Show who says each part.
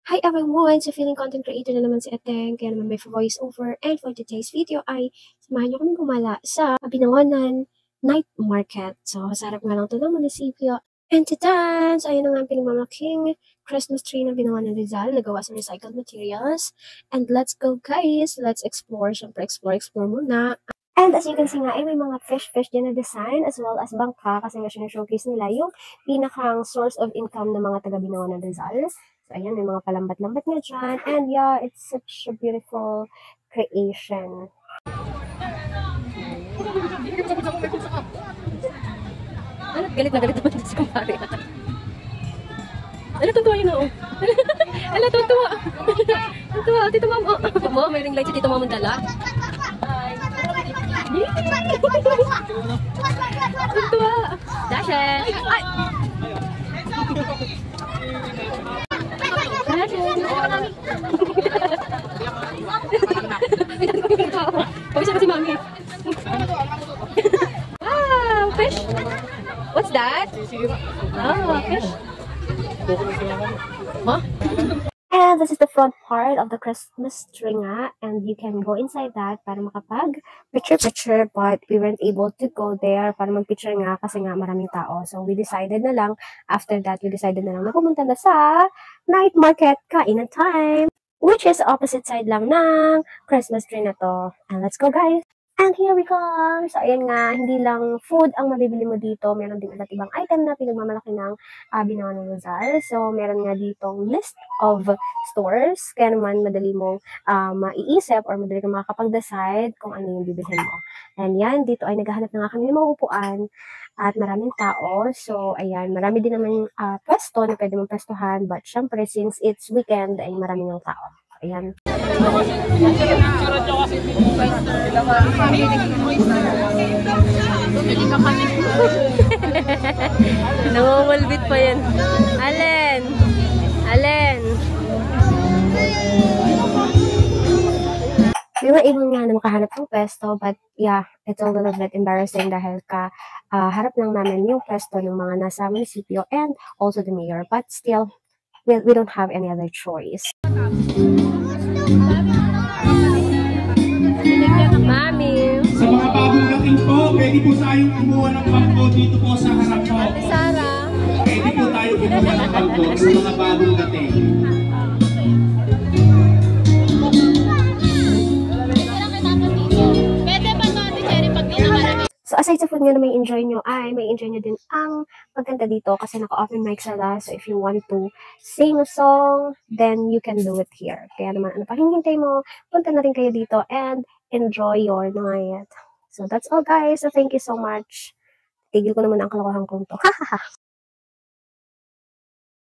Speaker 1: Hi everyone! So feeling content creator na naman si Ateng, kaya naman may voiceover. And for today's video ay samahan niyo kami gumala sa Binangonan Night Market. So sa harap nga lang ito ng munisipyo. And to dance, ayun na nga ang pinagmamaking Christmas tree ng Binangonan Rizal na gawa sa recycled materials. And let's go guys! Let's explore. Siyempre explore muna. And as you can see nga, ay may mga fish din na design as well as bangka kasi nga showcase nila yung pinakang source of income ng mga taga Binangonan Rizal. So, ayan, may mga palambat-lambat nga dyan. And yeah, it's such a beautiful creation.
Speaker 2: Ano, galit na galit si kumpare. Ano, tuntua yun o. Ano, tuntua. Tuntua, Tito Ma'am. Oh, may ring light si Tito Ma'am ang dala. Tuntua. Dashen. Ay! Pabisa na si Mami. Wow, fish. What's that? Oh, fish. Huh?
Speaker 1: And this is the front part of the Christmas tree nga, and you can go inside that para makapag picture, but we weren't able to go there para mag-picture nga kasi nga maraming tao. So we decided na lang, after that, na pumunta na sa night market, kainan time, which is opposite side lang ng Christmas tree na to. And let's go guys! And here we come! So, ayan nga, hindi lang food ang mabibili mo dito. Meron din iba't ibang item na pinagmamalaki ng Binangonan Rizal. So, meron nga ditong list of stores. Kaya naman, madali mong maiisip or madali kang makakapag-decide kung ano yung bibilhin mo. And yan, dito ay naghahanap na nga kami ng mga upuan at maraming tao. So, ayan, marami din naman pwesto na pwede mong pwestohan. But, syempre, since it's weekend, ay maraming ng tao. Ayan.
Speaker 2: Nangungulbit pa yan. Allen!
Speaker 1: We were able nga na makahanap ng pwesto, but yeah, it's a little bit embarrassing dahil harap lang namin yung pwesto ng mga nasa munisipyo and also the mayor. But still, we don't have any other choice.
Speaker 2: Mami!
Speaker 3: Sa mga bagong dating po, pwede po tayong kumuha ng bangko dito po sa harap po.
Speaker 2: Ate Sara!
Speaker 3: Pwede po tayo kumuha ng bangko sa mga bagong dating.
Speaker 1: So aside sa food nga na may enjoy nyo din ang pagkanta dito kasi naka-open mic sila. So if you want to sing a song, then you can do it here. Kaya naman, ano pa hinihintay mo, punta na rin kayo dito and enjoy your night. So that's all guys. So thank you so much. Tigil ko naman ang kalokohan kong to.